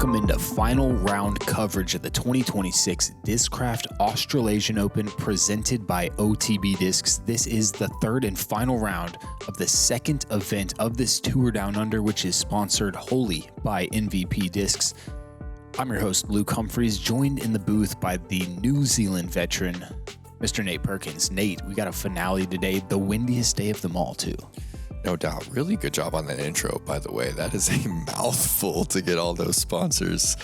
Welcome into final round coverage of the 2026 Discraft Australasian Open presented by OTB Discs. This is the third and final round of the second event of this Tour Down Under, which is sponsored wholly by MVP Discs. I'm your host, Luke Humphries, joined in the booth by the New Zealand veteran, Mr. Nate Perkins. Nate, we got a finale today, the windiest day of them all, too. No doubt. Really good job on that intro, by the way. That is a mouthful to get all those sponsors.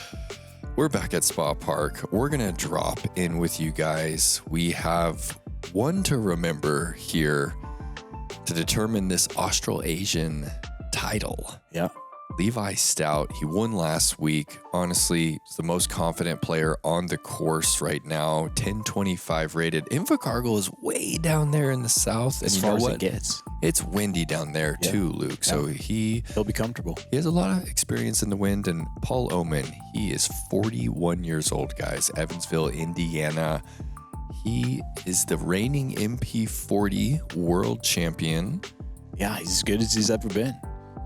We're back at Spa Park. We're going to drop in with you guys. We have one to remember here to determine this Australasian title. Yeah. Levi Stout, he won last week. Honestly, he's the most confident player on the course right now. 1025 rated. Invercargill is way down there in the south. As far as it gets. It's windy down there too, Luke. Yeah. So he'll be comfortable. He has a lot of experience in the wind. And Paul Oman, he is 41 years old, guys. Evansville, Indiana. He is the reigning MP40 world champion. Yeah, he's as good as he's ever been.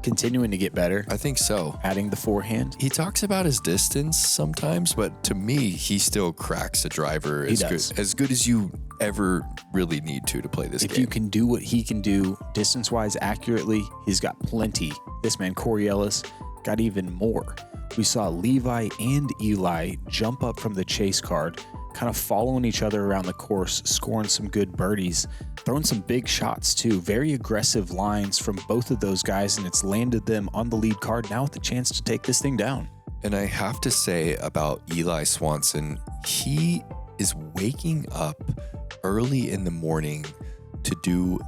Continuing to get better. I think so. Adding the forehand. He talks about his distance sometimes, but to me, he still cracks a driver as good as you ever really need to play this game. If you can do what he can do distance-wise accurately, he's got plenty. This man, Corey Ellis, got even more. We saw Levi and Eli jump up from the chase card, kind of following each other around the course, scoring some good birdies, throwing some big shots too. Very aggressive lines from both of those guys, and it's landed them on the lead card now with the chance to take this thing down. And I have to say about Eli Swansen, he is waking up early in the morning to do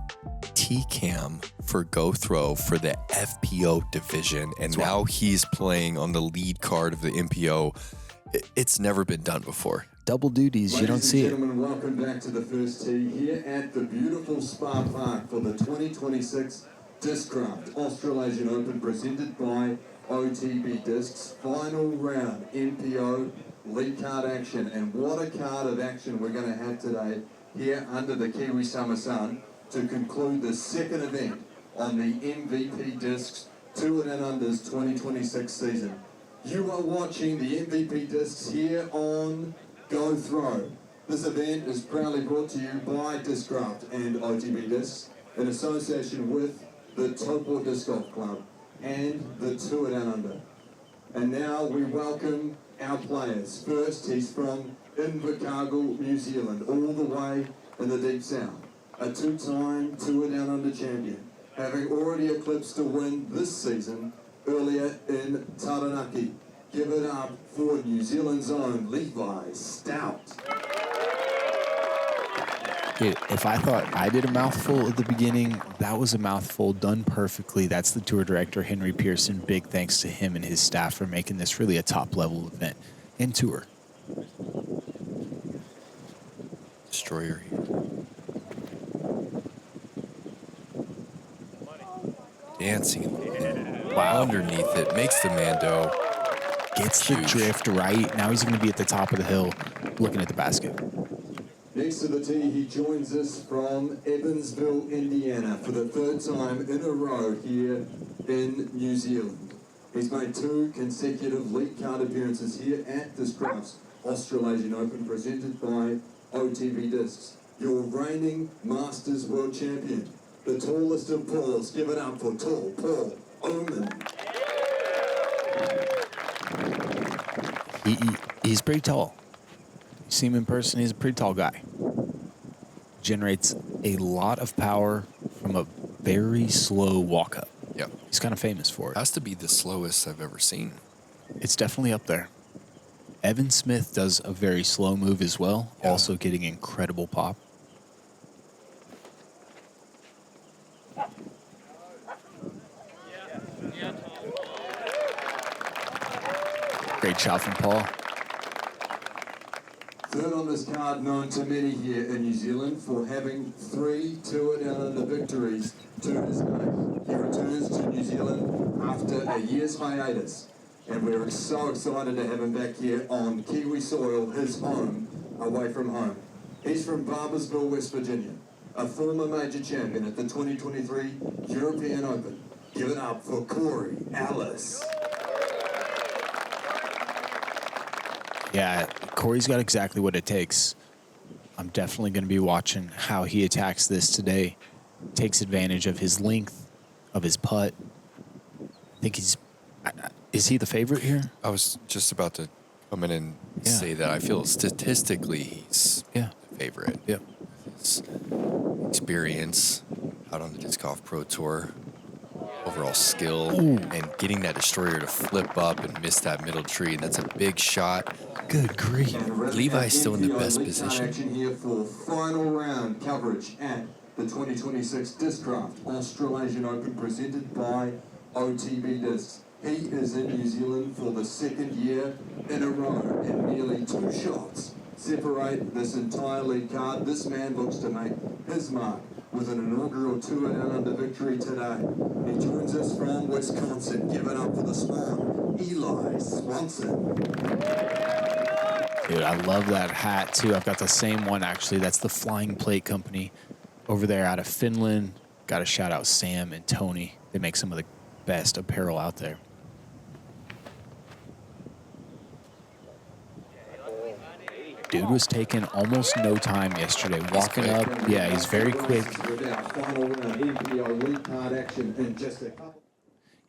T-Cam for Go Throw for the FPO division, and now he's playing on the lead card of the MPO. It's never been done before. Double duties, you don't see it. Ladies and gentlemen, welcome back to the first tee here at the beautiful Spa Park for the 2026 Discraft Australasian Open presented by OTB Discs. Final round MPO lead card action, and what a card of action we're going to have today here under the Kiwi Summer Sun to conclude the second event on the MVP Discs Tour Down Under's 2026 season. You are watching the MVP Discs here on Go Throw. This event is proudly brought to you by Discraft and OTB Discs in association with the Topor Disc Golf Club and the Tour Down Under. And now we welcome our players. First, he's from Invercargill, New Zealand, all the way in the deep south. A two-time Tour Down Under champion, having already eclipsed a win this season earlier in Taranaki. Give it up for New Zealand's own Levi Stout. Dude, if I thought I did a mouthful at the beginning, that was a mouthful done perfectly. That's the tour director, Henry Pearson. Big thanks to him and his staff for making this really a top-level event and tour. Destroyer here. Dancing. Wow. Underneath it. Makes the Mando. Gets the drift right. Now he's going to be at the top of the hill looking at the basket. Next to the tee, he joins us from Evansville, Indiana for the third time in a row here in New Zealand. He's made two consecutive lead card appearances here at Discraft's Australasian Open presented by OTB Discs. Your reigning Masters World Champion, the tallest of Pauls. Give it up for tall Paul Oman. He's pretty tall. You see him in person, he's a pretty tall guy. Generates a lot of power from a very slow walk-up. Yep. He's kind of famous for it. Has to be the slowest I've ever seen. It's definitely up there. Evan Smith does a very slow move as well, also getting incredible pop. Great shot from Paul. Third on this card, known to many here in New Zealand for having 3 Tour Down Under victories to his name. He returns to New Zealand after a year's hiatus, and we're so excited to have him back here on Kiwi soil, his home, away from home. He's from Barbersville, West Virginia, a former major champion at the 2023 European Open. Give it up for Corey Ellis. Yeah, Corey's got exactly what it takes. I'm definitely going to be watching how he attacks this today. Takes advantage of his length, of his putt. I think is he the favorite here? I was just about to come in and Yeah. say that I feel statistically he's Yeah. the favorite. Yep. His experience out on the Disc Golf Pro Tour, overall skill, and getting that destroyer to flip up and miss that middle tree, and that's a big shot. Good grief. Levi's still in the best position. Action here for final round coverage at the 2026 Discraft Australasian Open presented by OTB Discs. He is in New Zealand for the second year in a row, and nearly 2 shots separate this entire lead card. This man looks to make his mark with an inaugural Tour Down Under victory today. He joins us from Wisconsin. Give it up for the Swan, Eli Swansen. Dude, I love that hat, too. I've got the same one, actually. That's the Flying Plate Company over there out of Finland. Got to shout out Sam and Tony. They make some of the best apparel out there. Dude was taking almost no time yesterday. Walking up. Yeah, he's very quick.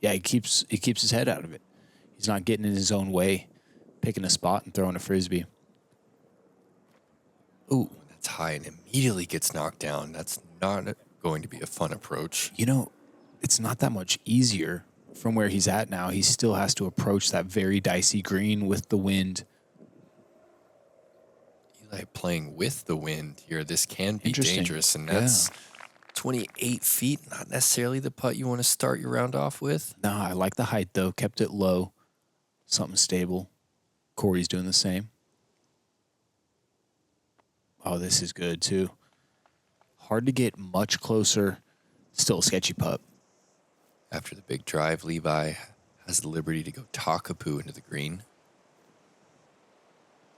Yeah, he keeps his head out of it. He's not getting in his own way, picking a spot and throwing a frisbee. Ooh. That's high and immediately gets knocked down. That's not going to be a fun approach. You know, it's not that much easier from where he's at now. He still has to approach that very dicey green with the wind. Eli playing with the wind here. This can be Interesting. dangerous, and that's 28 feet, not necessarily the putt you want to start your round off with. No, I like the height, though. Kept it low. Something stable. Corey's doing the same. Oh, this is good, too. Hard to get much closer. Still a sketchy putt. After the big drive, Levi has the liberty to go cockapoo into the green.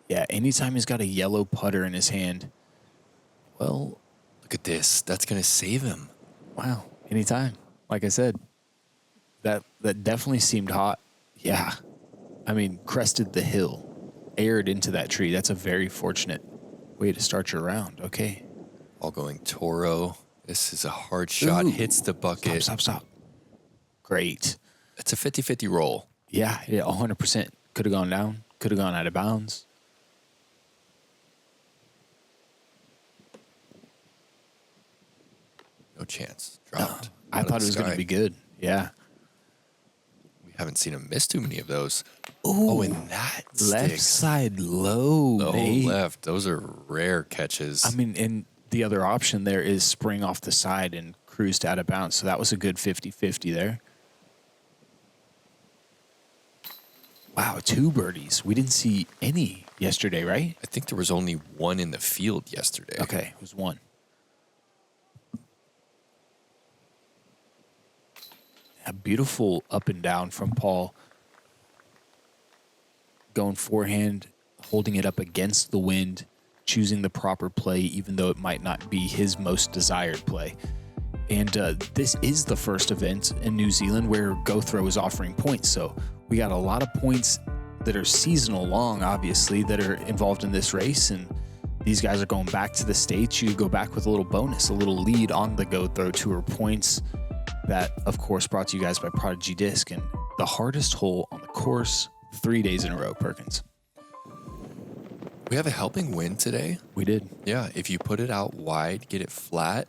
Yeah, anytime he's got a yellow putter in his hand, well, Look at this. That's going to save him. wow, anytime. Like I said, that definitely seemed hot. Yeah. I mean, crested the hill, aired into that tree. That's a very fortunate way to start your round. Okay. All going Toro. This is a hard shot. Ooh. Hits the bucket. Stop. Great. It's a 50-50 roll. Yeah, 100%. Could have gone down. Could have gone out of bounds. No chance. Dropped. I out of thought the it was going sky. to be good. Yeah. We haven't seen him miss too many of those. Ooh, Oh, and that left sticks. side low. Low Nate. left. Those are rare catches. I mean, and the other option there is spring off the side and cruise to out of bounds. So that was a good 50-50 there. Wow, 2 birdies. We didn't see any yesterday, right? I think there was only one in the field yesterday. Okay, it was 1. A beautiful up and down from Paul. Going forehand, holding it up against the wind, choosing the proper play, even though it might not be his most desired play. And this is the first event in New Zealand where GoThro is offering points. So we got a lot of points that are seasonal long, obviously, that are involved in this race. And these guys are going back to the States. You go back with a little bonus, a little lead on the GoThro Tour points. That, of course, brought to you guys by Prodigy Disc. And the hardest hole on the course, 3 days in a row, Perkins. We have a helping wind today. We did. Yeah, if you put it out wide, get it flat,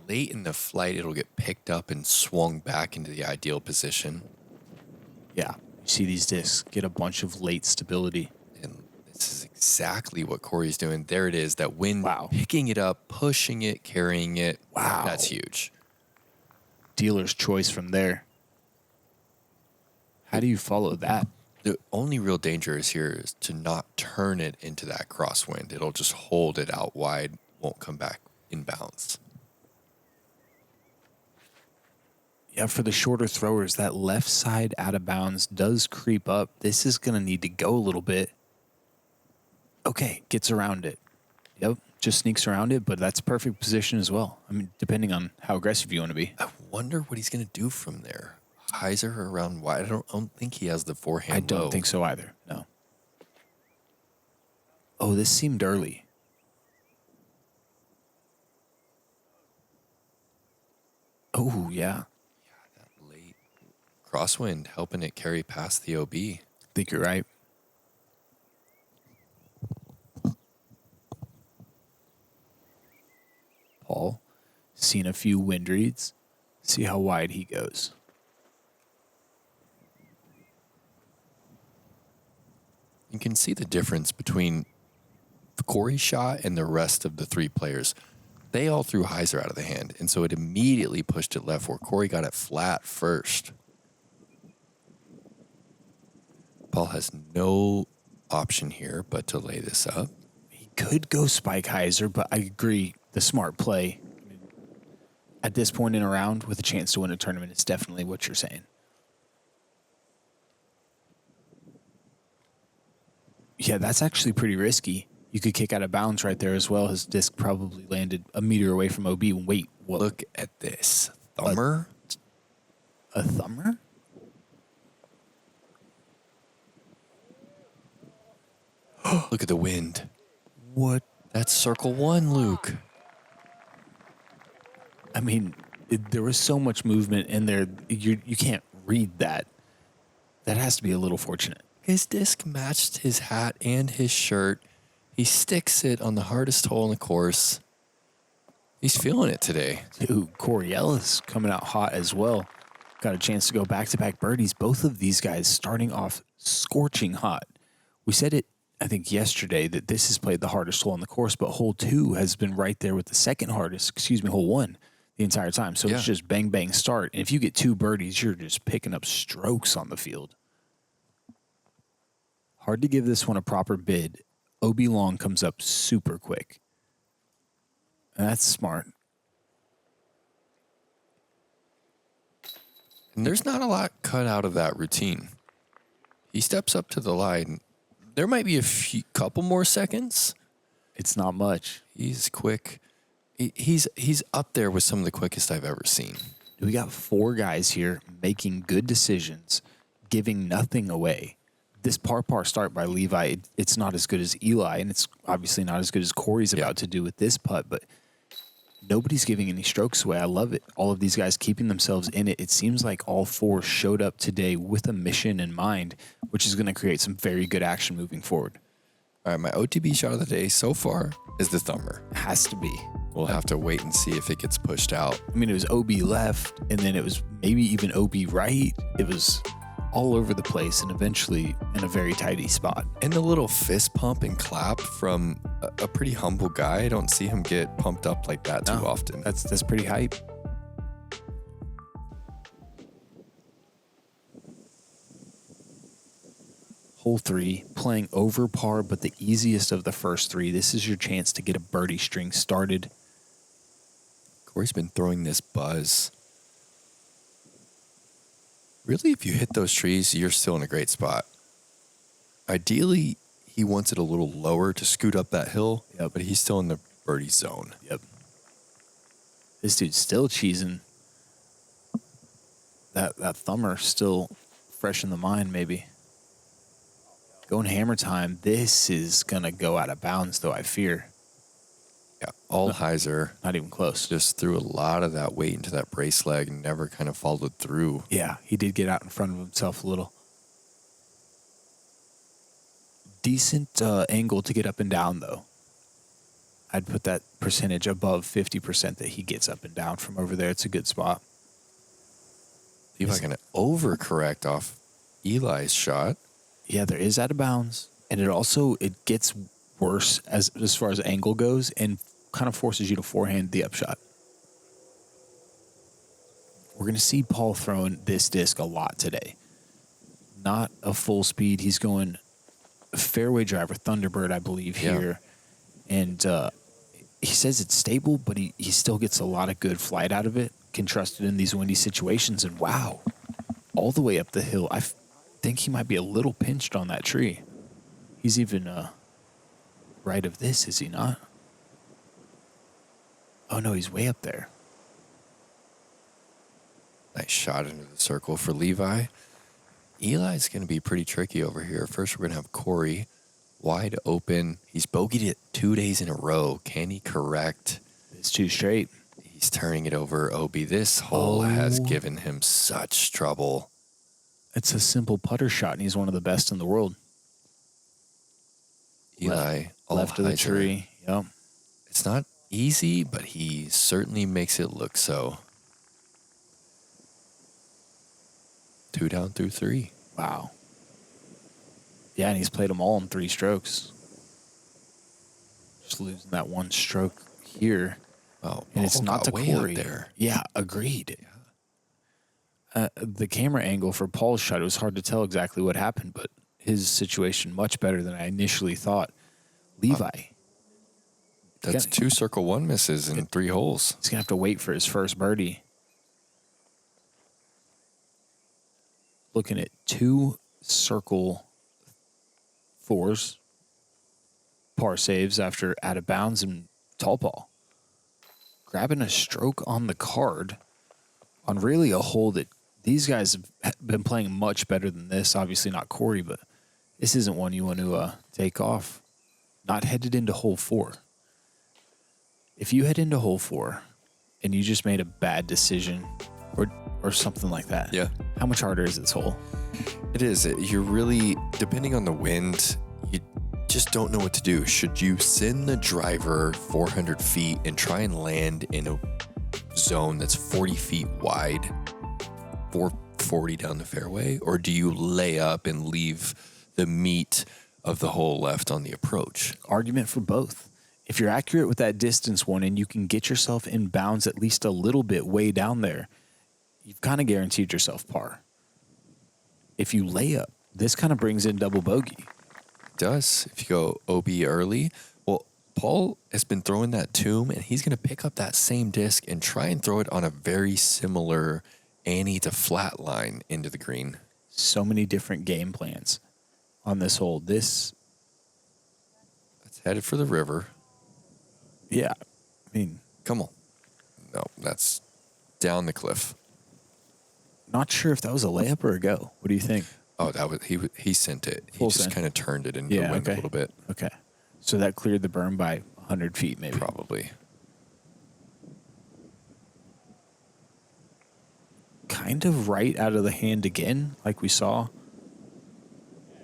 late in the flight, it'll get picked up and swung back into the ideal position. Yeah. You see these discs get a bunch of late stability. And this is exactly what Corey's doing. There it is, that wind Wow. picking it up, pushing it, carrying it. Wow. That's huge. Dealer's choice from there. How do you follow that? The only real danger is here is to not turn it into that crosswind. It'll just hold it out wide, won't come back inbounds. Yeah, for the shorter throwers, that left side out of bounds does creep up. This is going to need to go a little bit. Okay, gets around it. Yep, just sneaks around it, but that's perfect position as well. I mean, depending on how aggressive you want to be. I wonder what he's going to do from there. Hyzer around wide. I don't think he has the forehand I don't low. think so either. No. Oh, this seemed early. Oh, yeah. That late crosswind helping it carry past the OB. I think you're right. Paul, seen a few wind reads. See how wide he goes. You can see the difference between Corey's shot and the rest of the three players. They all threw hyzer out of the hand, and so it immediately pushed it left where Corey got it flat first. Paul has no option here but to lay this up. He could go spike hyzer, but I agree, the smart play. At this point in a round, with a chance to win a tournament, it's definitely what you're saying. Yeah, that's actually pretty risky. You could kick out of bounds right there as well. His disc probably landed a meter away from OB. Wait, what? Look at this. Thumber? A thumber? Look at the wind. What? That's circle one, Luke. I mean, there was so much movement in there. You can't read that. That has to be a little fortunate. His disc matched his hat and his shirt. He sticks it on the hardest hole in the course. He's feeling it today. Dude, Corey Ellis coming out hot as well. Got a chance to go back-to-back birdies. Both of these guys starting off scorching hot. We said it, I think, yesterday that this has played the hardest hole on the course, but hole 2 has been right there with the second hardest, hole 1 the entire time. So It's just bang, bang start. And if you get 2 birdies, you're just picking up strokes on the field. Hard to give this one a proper bid. OB long comes up super quick. And that's smart. And there's not a lot cut out of that routine. He steps up to the line. There might be a couple more seconds. It's not much. He's quick. He's up there with some of the quickest I've ever seen. We got 4 guys here making good decisions, giving nothing away. This par start by Levi, it's not as good as Eli, and it's obviously not as good as Corey's about to do with this putt, but nobody's giving any strokes away. I love it. All of these guys keeping themselves in it. It seems like all 4 showed up today with a mission in mind, which is going to create some very good action moving forward. All right, my OTB shot of the day so far is the thumber. Has to be. We'll have to wait and see if it gets pushed out. I mean, it was OB left, and then it was maybe even OB right. It was all over the place, and eventually in a very tidy spot. And the little fist pump and clap from a pretty humble guy. I don't see him get pumped up like that too often. That's pretty hype. Hole 3, playing over par, but the easiest of the first 3. This is your chance to get a birdie string started. Corey's been throwing this buzz. Really, if you hit those trees, you're still in a great spot. Ideally, he wants it a little lower to scoot up that hill, but he's still in the birdie zone. Yep. This dude's still cheesing. That thumber still fresh in the mind, maybe. Going hammer time. This is going to go out of bounds, though, I fear. Yeah, all hyzer. Not even close. Just threw a lot of that weight into that brace leg and never kind of followed through. Yeah, he did get out in front of himself a little. Decent angle to get up and down, though. I'd put that percentage above 50% that he gets up and down from over there. It's a good spot. Levi going to overcorrect off Eli's shot. Yeah, there is out of bounds. And it gets worse as far as angle goes and kind of forces you to forehand the upshot. We're going to see Paul throwing this disc a lot today. Not a full speed. He's going fairway driver, Thunderbird, I believe, here. And he says it's stable, but he still gets a lot of good flight out of it. Can trust it in these windy situations. And wow, all the way up the hill. I think he might be a little pinched on that tree. He's even right of this, is he not? Oh, no, he's way up there. Nice shot into the circle for Levi. Eli's going to be pretty tricky over here. First, we're going to have Corey wide open. He's bogeyed it 2 days in a row. Can he correct? It's 2 straight. He's turning it over. Obi, this hole has Oh. given him such trouble. It's a simple putter shot, and he's one of the best in the world. Eli, Left of the tree. Yep. It's not easy, but he certainly makes it look so. 2 down through 3. Wow. Yeah, and he's played them all in 3 strokes. Just losing that 1 stroke here. Oh, And it's not to way Corey. up there. Yeah, agreed. The camera angle for Paul's shot, it was hard to tell exactly what happened, but his situation much better than I initially thought. Levi. That's 2 circle 1 misses in 3 holes. He's going to have to wait for his first birdie. Looking at 2 circle 4s, par saves after out of bounds and tall ball. Grabbing a stroke on the card on really a hole that these guys have been playing much better than this. Obviously not Corey, but this isn't one you want to take off. Not headed into hole 4. If you head into hole 4 and you just made a bad decision or something like that, Yeah. how much harder is this hole? It is. You're really, depending on the wind, you just don't know what to do. Should you send the driver 400 feet and try and land in a zone that's 40 feet wide, 440 down the fairway? Or do you lay up and leave the meat of the hole left on the approach? Argument for both. If you're accurate with that distance one and you can get yourself in bounds at least a little bit way down there, you've kind of guaranteed yourself par. If you lay up, this kind of brings in double bogey. It does. If you go OB early, well, Paul has been throwing that tomb, and he's going to pick up that same disc and try and throw it on a very similar Annie to flat line into the green. So many different game plans on this hole. It's headed for the river. Yeah, I mean, Come on. No, that's down the cliff. not sure if that was a layup or a go. What do you think? Oh, that was he sent it. He Full just send. kind of turned it into the wind a little bit. Okay. So that cleared the berm by 100 feet maybe. Probably. Kind of right out of the hand again, like we saw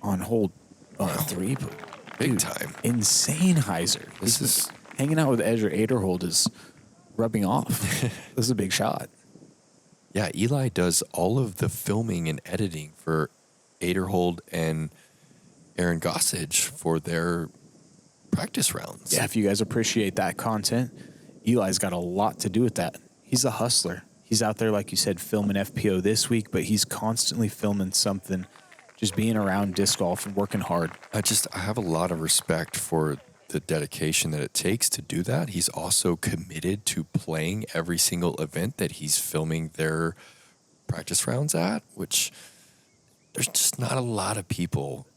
on hole 3. But Big dude, time. insane hyzer. This is Hanging out with Ezra Aderhold is rubbing off. This is a big shot. Yeah, Eli does all of the filming and editing for Aderhold and Aaron Gossage for their practice rounds. Yeah, if you guys appreciate that content, Eli's got a lot to do with that. He's a hustler. He's out there, like you said, filming FPO this week, but he's constantly filming something, just being around disc golf and working hard. I have a lot of respect for the dedication that it takes to do that. He's also committed to playing every single event that he's filming their practice rounds at, which there's just not a lot of people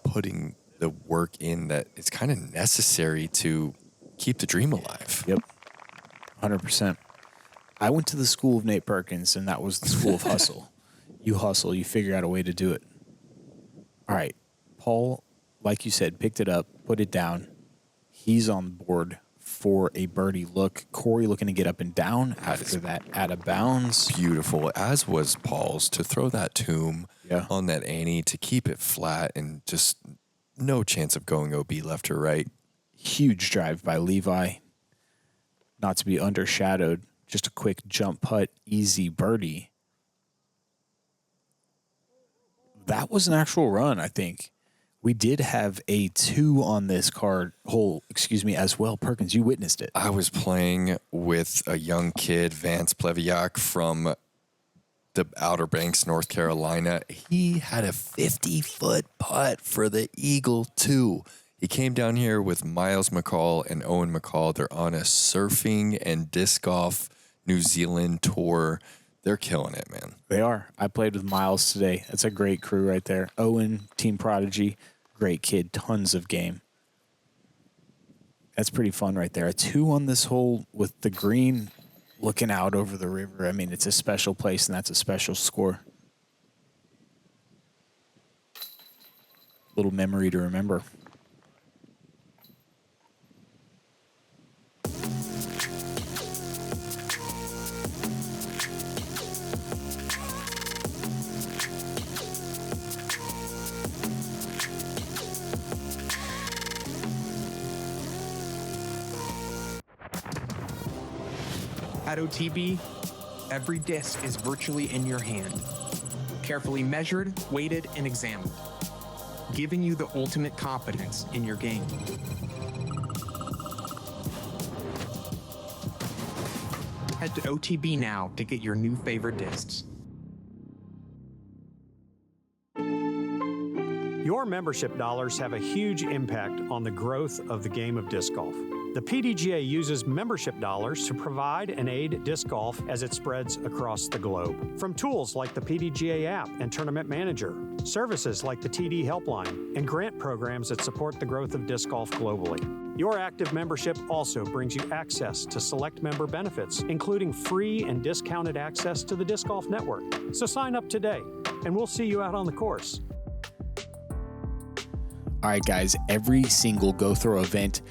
putting the work in that it's kind of necessary to keep the dream alive. Yep, 100%. I went to the school of Nate Perkins, and that was the school of hustle. You hustle, you figure out a way to do it. All right, Paul, like you said, picked it up, put it down. He's on board for a birdie look. Corey looking to get up and down after that out of bounds. Beautiful, as was Paul's, to throw that tomb on that Annie to keep it flat and just no chance of going OB left or right. Huge drive by Levi. Not to be undershadowed. Just a quick jump putt, easy birdie. That was an actual run, I think. We did have a 2 on this hole, as well. Perkins, you witnessed it. I was playing with a young kid, Vance Pleviak, from the Outer Banks, North Carolina. He had a 50-foot putt for the Eagle 2. He came down here with Miles McCall and Owen McCall. They're on a surfing and disc golf New Zealand tour. They're killing it, man. They are. I played with Miles today. That's a great crew right there. Owen, Team Prodigy, great kid, tons of game. That's pretty fun right there. A 2 on this hole with the green looking out over the river. I mean, it's a special place, and that's a special score. Little memory to remember. At OTB, every disc is virtually in your hand, carefully measured, weighted, and examined, giving you the ultimate confidence in your game. Head to OTB now to get your new favorite discs. Your membership dollars have a huge impact on the growth of the game of disc golf. The PDGA uses membership dollars to provide and aid disc golf as it spreads across the globe. From tools like the PDGA app and Tournament Manager, services like the TD Helpline, and grant programs that support the growth of disc golf globally. Your active membership also brings you access to select member benefits, including free and discounted access to the Disc Golf Network. So sign up today, and we'll see you out on the course. All right, guys, every single Go Throw event,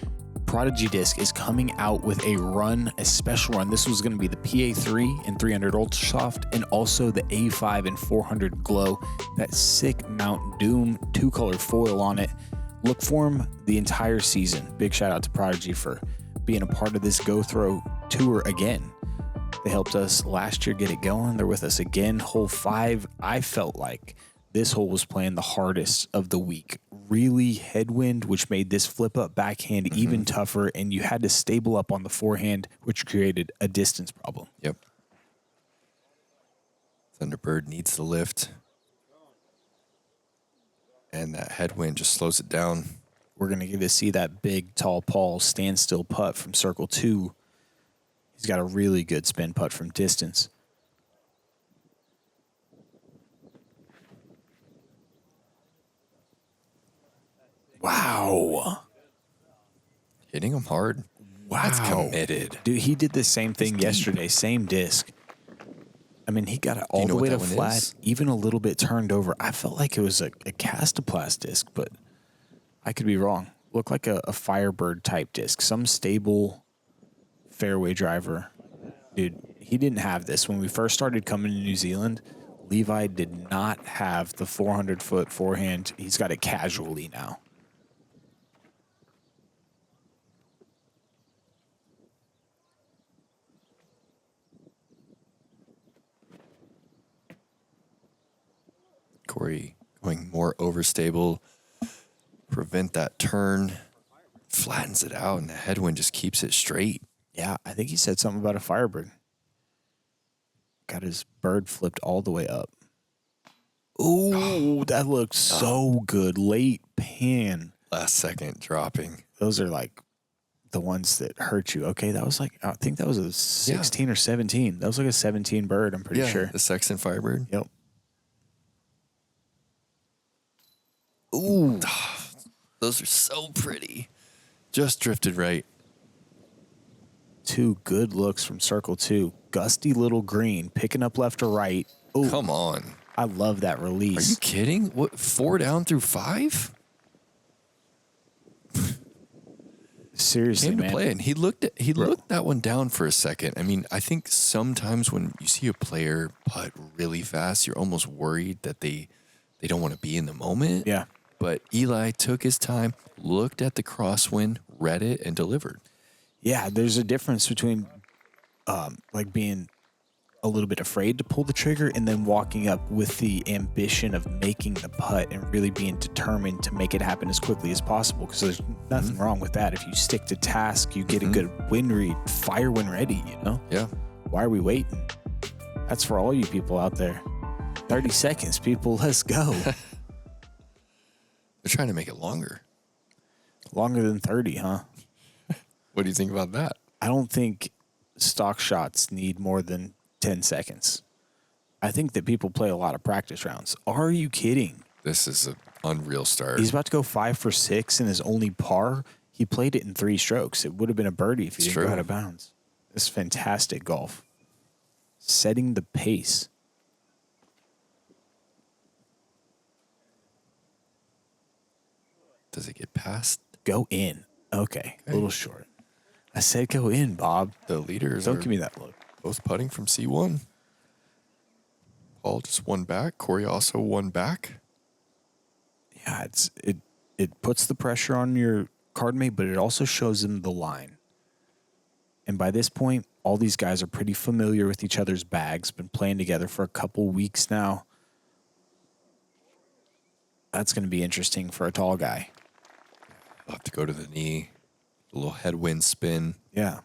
Prodigy Disc is coming out with a run, a special run. This was going to be the PA3 and 300 Ultra Soft, and also the A5 and 400 Glow. That sick Mount Doom 2-color foil on it. Look for them the entire season. Big shout out to Prodigy for being a part of this Go Throw tour again. They helped us last year get it going. They're with us again. Hole 5, I felt like this hole was playing the hardest of the week. Really headwind, which made this flip up backhand even tougher, and you had to stable up on the forehand, which created a distance problem. Yep. Thunderbird needs the lift. And that headwind just slows it down. We're going to get to see that big, tall Paul standstill putt from circle 2. He's got a really good spin putt from distance. Wow. Hitting him hard. Wow. That's committed. Dude, he did the same thing yesterday, same disc. I mean, he got it all the way to flat, even a little bit turned over. I felt like it was a Castoplast disc, but I could be wrong. Looked like a Firebird type disc, some stable fairway driver. Dude, he didn't have this. When we first started coming to New Zealand, Levi did not have the 400-foot forehand. He's got it casually now. Corey going more overstable, prevent that turn, flattens it out, and the headwind just keeps it straight. Yeah, I think he said something about a Firebird. Got his bird flipped all the way up. Ooh, that looks so good. Late pan. Last second dropping. Those are like the ones that hurt you. Okay, that was like, I think that was a 16 or 17. That was like a 17 bird, I'm pretty sure. The Sexton Firebird. Yep. Ooh. Those are so pretty. Just drifted right. 2 good looks from circle 2. Gusty little green, picking up left or right. Ooh, come on. I love that release. Are you kidding? What, 4 down through 5? Seriously, Came to man. play, and he looked that one down for a second. I mean, I think sometimes when you see a player putt really fast, you're almost worried that they don't want to be in the moment. Yeah. But Eli took his time, looked at the crosswind, read it, and delivered. Yeah, there's a difference between like being a little bit afraid to pull the trigger and then walking up with the ambition of making the putt and really being determined to make it happen as quickly as possible, because there's nothing wrong with that. If you stick to task, you get a good wind read, fire when ready, you know? Yeah. Why are we waiting? That's for all you people out there. 30 seconds, people, let's go. They're trying to make it longer. Longer than 30, huh? What do you think about that? I don't think stock shots need more than 10 seconds. I think that people play a lot of practice rounds. Are you kidding? This is an unreal start. He's about to go 5 for 6 in his only par. He played it in 3 strokes. It would have been a birdie if he didn't go out of bounds. This is fantastic golf. Setting the pace. Does it get past? Go in. Okay. A little short. I said go in, Bob. The leaders Don't are give me that look. both putting from C1. Paul just one back. Corey also one back. Yeah, it puts the pressure on your card mate, but it also shows him the line. And by this point, All these guys are pretty familiar with each other's bags, been playing together for a couple weeks now. That's going to be interesting for a tall guy. I'll have to go to the knee, a little headwind spin. Yeah.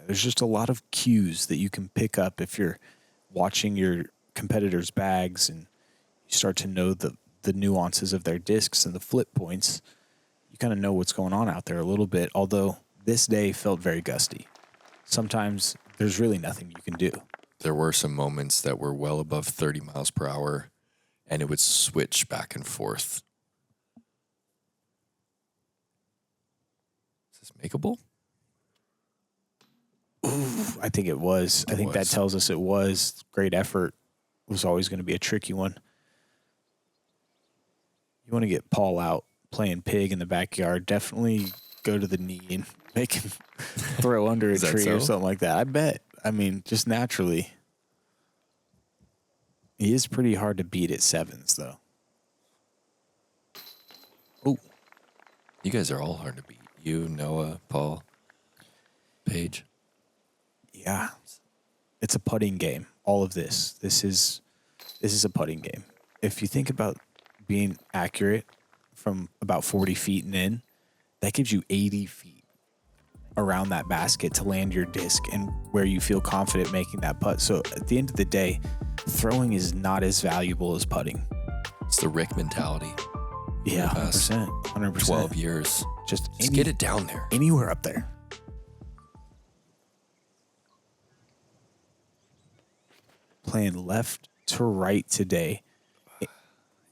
There's just a lot of cues that you can pick up if you're watching your competitors' bags and you start to know the nuances of their discs and the flip points. You kind of know what's going on out there a little bit, although this day felt very gusty. Sometimes there's really nothing you can do. There were some moments that were well above 30 miles per hour, and it would switch back and forth. Is this makeable? Ooh, I think it was. I think that tells us it was. Great effort. It was always going to be a tricky one. You want to get Paul out playing pig in the backyard, definitely go to the knee and make him throw under a tree or something like that. I bet. I mean, just naturally. He is pretty hard to beat at sevens, though. Oh. You guys are all hard to beat. You, Noah, Paul, Paige. Yeah. It's a putting game. All of this. This is a putting game. If you think about being accurate from about 40 feet and in, that gives you 80 feet around that basket to land your disc and where you feel confident making that putt. So at the end of the day, throwing is not as valuable as putting. It's the Rick mentality. Yeah, 100%. 100%. 12 years. Just get it down there. Anywhere up there. Playing left to right today.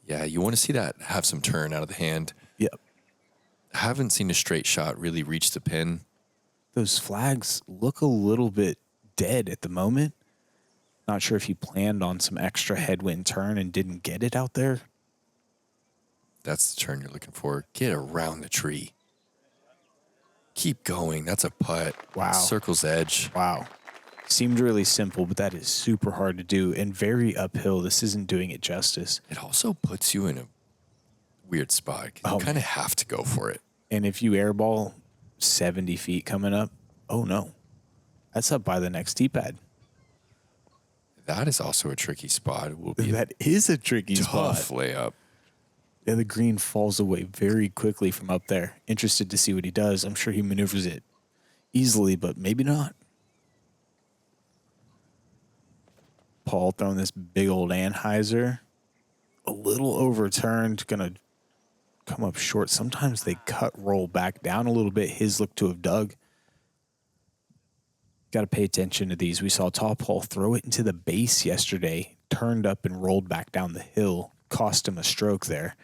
Yeah, you want to see that have some turn out of the hand. Yep. I haven't seen a straight shot really reach the pin. Those flags look a little bit dead at the moment. Not sure if he planned on some extra headwind turn and didn't get it out there. That's the turn you're looking for. Get around the tree. Keep going. That's a putt. Wow. Circle's edge. Wow. Seemed really simple, but that is super hard to do and very uphill. This isn't doing it justice. It also puts you in a weird spot. You kind of have to go for it. And if you airball 70 feet coming up, oh no. That's up by the next tee pad. That is also a tricky spot. It will be that is a tricky spot. Tough layup. Yeah, the green falls away very quickly from up there. Interested to see what he does. I'm sure he maneuvers it easily, but maybe not. Paul throwing this big old Anheuser. A little overturned, going to come up short. Sometimes they roll back down a little bit. His looked to have dug. Got to pay attention to these. We saw Top Paul throw it into the base yesterday, turned up and rolled back down the hill, cost him a stroke there.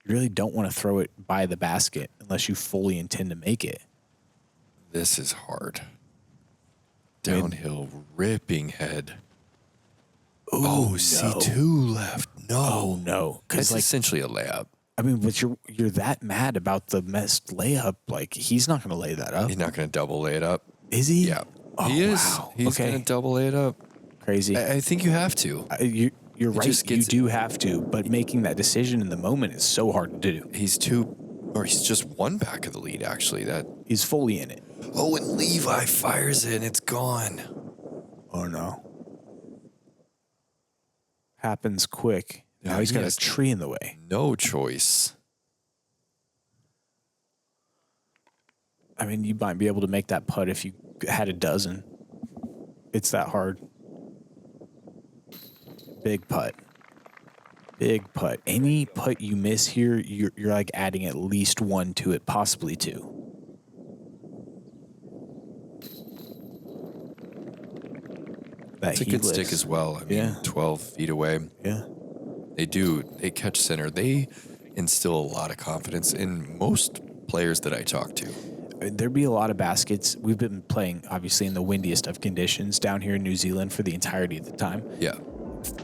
You really don't want to throw it by the basket unless you fully intend to make it. This is hard. Downhill, ripping head. Ooh, Oh, no. C2 left. No. Oh, no. It's essentially a layup. I mean, but you're that mad about the missed layup. Like, he's not going to lay that up. He's not going to double lay it up. Is he? Yeah. Oh, he is. wow. He's going to double lay it up. Crazy. I think you have to. You're right. You do have to, but making that decision in the moment is so hard to do. He's just one back of the lead, actually. He's fully in it. Oh, and Levi fires it, and it's gone. Oh, no. Happens quick. Now Yeah, he's he got a has tree in the way. No choice. I mean, you might be able to make that putt if you had a dozen. It's that hard. Big putt. Big putt. Any putt you miss here, you're like adding at least one to it, possibly two. It's a good stick as well. I mean, 12 feet away. Yeah. They catch center. They instill a lot of confidence in most players that I talk to. There'd be a lot of baskets. We've been playing, obviously, in the windiest of conditions down here in New Zealand for the entirety of the time. Yeah.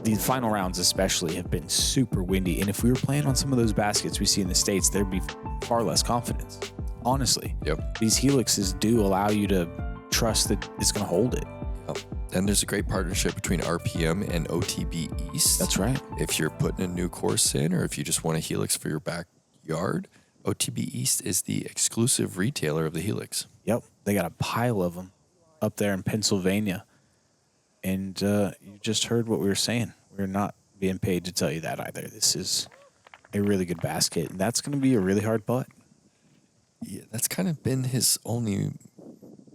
The final rounds especially have been super windy. And if we were playing on some of those baskets we see in the States, there'd be far less confidence. Honestly. Yep. These helixes do allow you to trust that it's going to hold it. Yep. And there's a great partnership between RPM and OTB East. That's right. If you're putting a new course in, or if you just want a helix for your backyard, OTB East is the exclusive retailer of the helix. Yep. They got a pile of them. up there in Pennsylvania. And you just heard what we were saying. We're not being paid to tell you that either. This is a really good basket, and that's going to be a really hard putt. Yeah, that's kind of been his only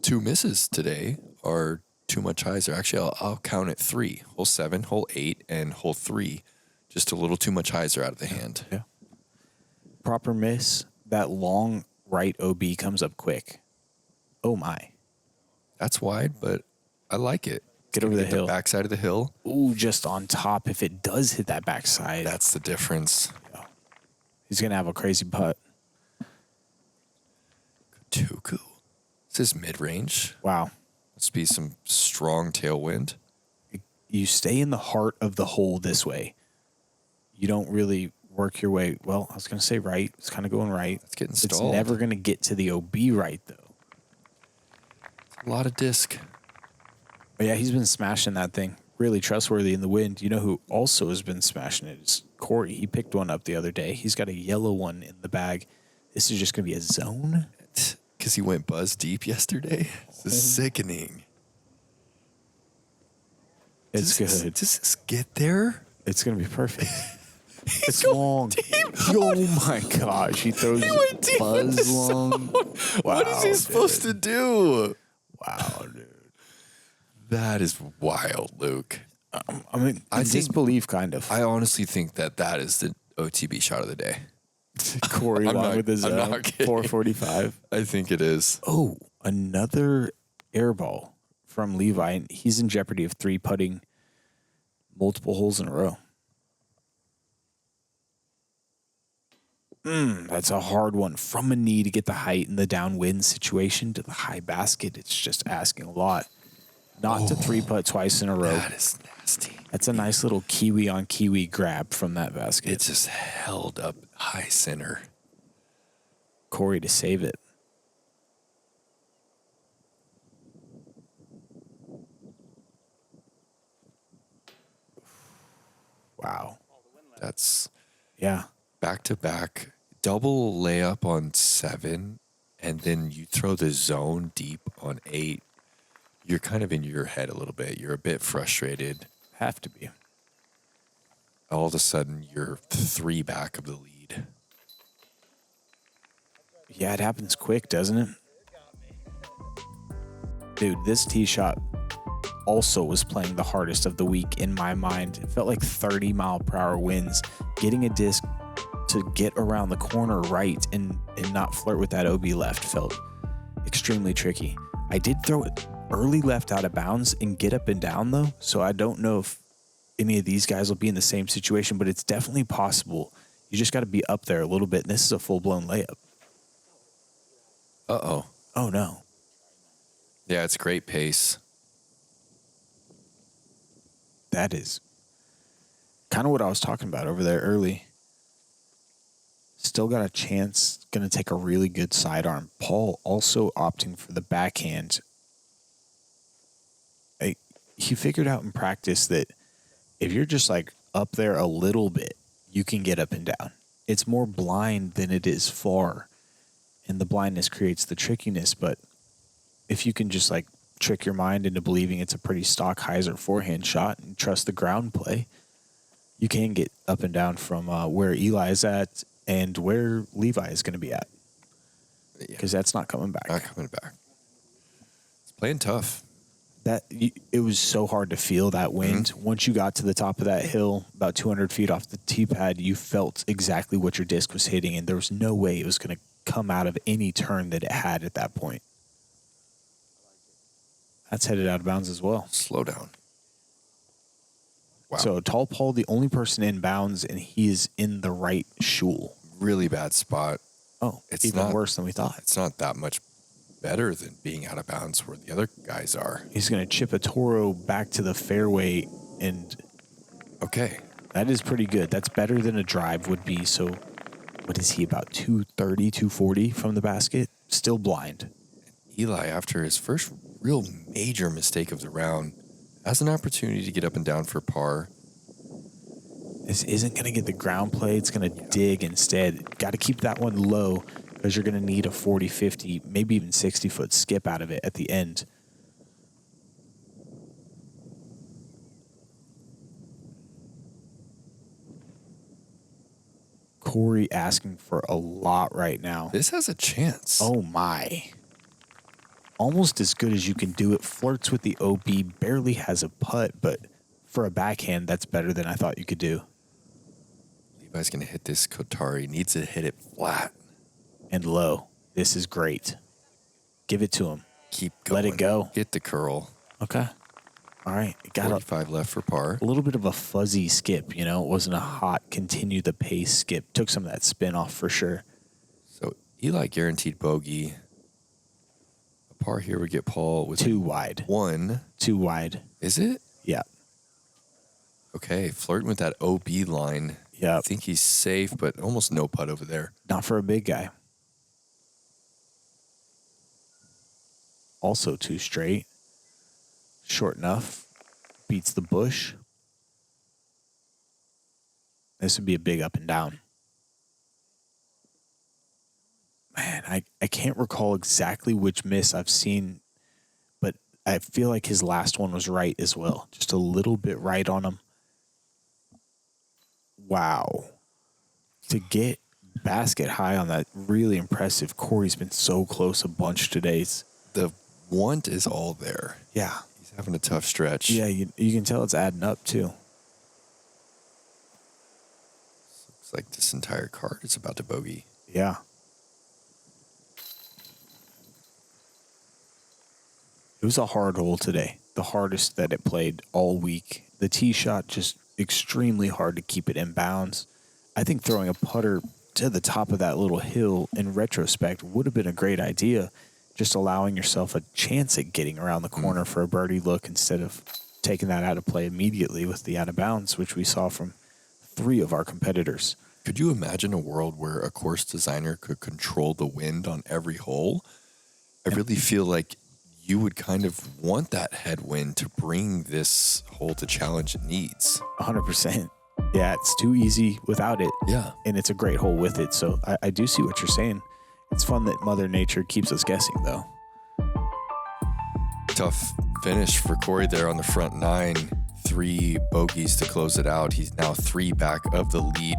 2 misses today, are too much hyzer. Actually, I'll count it 3. Hole 7, hole 8, and hole 3. Just a little too much hyzer out of the hand. Yeah. Proper miss. That long right OB comes up quick. Oh, my. That's wide, but I like it. Get over the hill. Backside of the hill. Ooh, just on top. If it does hit that backside. That's the difference. Yeah. He's going to have a crazy putt. Tuku. This is mid-range. Wow. Must be some strong tailwind. You stay in the heart of the hole this way. You don't really work your way. Well, I was going to say right. It's kind of going right. It's getting It's stalled. never going to get to the OB right, though. A lot of disc. But yeah, he's been smashing that thing. Really trustworthy in the wind. You know who also has been smashing it is Corey. He picked one up the other day. He's got a yellow one in the bag. This is just going to be a zone. Because he went buzz deep yesterday. This is sickening. It's good. Does this get there? It's going to be perfect. It's long. Oh my gosh. He throws buzz long. Wow, What is he supposed to do? Wow, dude. That is wild, Luke. I mean, I think- disbelief, kind of. I honestly think that is the OTB shot of the day. Corey I'm along not- with his I'm not kidding. 445. I think it is. Oh, another air ball from Levi. And he's in jeopardy of 3-putting multiple holes in a row. That's a hard one. From a knee to get the height in the downwind situation to the high basket, it's just asking a lot. Not to 3-putt twice in a row. That is nasty. That's a nice little kiwi on kiwi grab from that basket. It's just held up high center. Corey to save it. Wow. That's Yeah. back-to-back double layup on 7, and then you throw the zone deep on 8. You're kind of in your head a little bit. You're a bit frustrated. Have to be. All of a sudden, you're 3 back of the lead. Yeah, it happens quick, doesn't it? Dude, this tee shot also was playing the hardest of the week in my mind. It felt like 30-mile-per-hour winds. Getting a disc to get around the corner right and not flirt with that OB left felt extremely tricky. I did throw it early left out of bounds and get up and down, though, so I don't know if any of these guys will be in the same situation, but it's definitely possible. You just got to be up there a little bit, and this is a full-blown layup. Uh-oh. Oh, no. Yeah, it's great pace. That is kind of what I was talking about over there early. Still got a chance. Going to take a really good sidearm. Paul also opting for the backhand. He figured out in practice that if you're just like up there a little bit, you can get up and down. It's more blind than it is far. And the blindness creates the trickiness. But if you can just like trick your mind into believing it's a pretty stock hyzer forehand shot and trust the ground play, you can get up and down from where Eli is at and where Levi is going to be at. Because that's not coming back. Not coming back. It's playing tough. It was so hard to feel that wind. Mm-hmm. Once you got to the top of that hill, about 200 feet off the tee pad, you felt exactly what your disc was hitting, and there was no way it was going to come out of any turn that it had at that point. That's headed out of bounds as well. Slow down. Wow. So Tall Paul, the only person in bounds, and he is in the right shoal. Really bad spot. Oh, it's even worse than we thought. It's not that much better than being out of bounds where the other guys are. He's going to chip a Toro back to the fairway, and okay, that is pretty good. That's better than a drive would be. So what is he, about 230, 240 from the basket? Still blind. Eli, after his first real major mistake of the round, has an opportunity to get up and down for par. This isn't going to get the ground play. It's going to dig instead. Got to keep that one low because you're going to need a 40, 50, maybe even 60-foot skip out of it at the end. Corey asking for a lot right now. This has a chance. Oh, my. Almost as good as you can do it. Flirts with the OB, barely has a putt, but for a backhand, that's better than I thought you could do. Levi's going to hit this Kotari. Needs to hit it flat. And low. This is great. Give it to him. Keep going. Let it go. Get the curl. Okay. All right. It got 45 left for par. a little bit of a fuzzy skip, you know. It wasn't a hot, continue the pace skip. Took some of that spin off for sure. So Eli guaranteed bogey. A par here would get Paul with Too wide. 1. Too wide. Is it? Yeah. Okay, flirting with that OB line. Yeah. I think he's safe, but almost no putt over there. Not for a big guy. Also too straight. Short enough. Beats the bush. This would be a big up and down. Man, I can't recall exactly which miss I've seen, but I feel like his last one was right as well. Just a little bit right on him. Wow. To get basket high on that, really impressive. Corey's been so close a bunch today. The want is all there. Yeah. He's having a tough stretch. Yeah, you can tell it's adding up too. Looks like this entire card is about to bogey. Yeah. It was a hard hole today. The hardest that it played all week. The tee shot just extremely hard to keep it in bounds. I think throwing a putter to the top of that little hill in retrospect would have been a great idea. Just allowing yourself a chance at getting around the corner for a birdie look instead of taking that out of play immediately with the out of bounds, which we saw from 3 of our competitors. Could you imagine a world where a course designer could control the wind on every hole? I really feel like you would kind of want that headwind to bring this hole to challenge it needs. 100%. Yeah, it's too easy without it. Yeah. And it's a great hole with it. So I do see what you're saying. It's fun that Mother Nature keeps us guessing, though. Tough finish for Corey there on the front 9. 3 bogeys to close it out. He's now 3 back of the lead.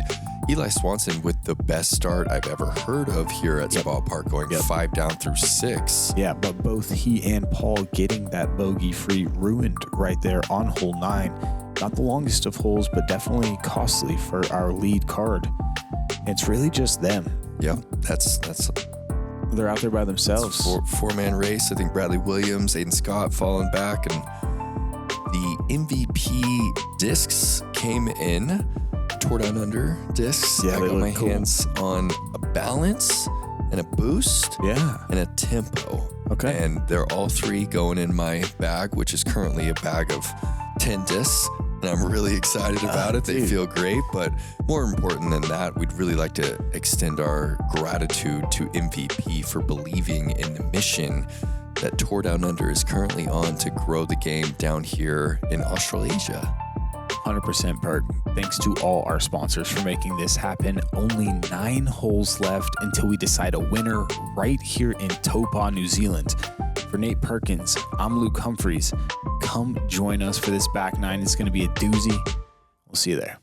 Eli Swansen with the best start I've ever heard of here at Spa Park, going 5 down through 6. Yeah, but both he and Paul getting that bogey-free ruined right there on hole 9. Not the longest of holes, but definitely costly for our lead card. It's really just them. Yeah, that's they're out there by themselves. Four-man race. I think Bradley Williams, Aiden Scott falling back, and the MVP discs came in. Tore down under discs. Yeah, I they got my look cool. hands on a balance and a boost. Yeah. And a tempo. Okay. And they're all 3 going in my bag, which is currently a bag of 10 discs. And I'm really excited about it. They Dude. feel great. But more important than that, we'd really like to extend our gratitude to MVP for believing in the mission that Tore Down Under is currently on to grow the game down here in Australasia. 100% Perk. Thanks to all our sponsors for making this happen. Only 9 holes left until we decide a winner right here in Taupo, New Zealand. For Nate Perkins, I'm Luke Humphries. Come join us for this back 9. It's going to be a doozy. We'll see you there.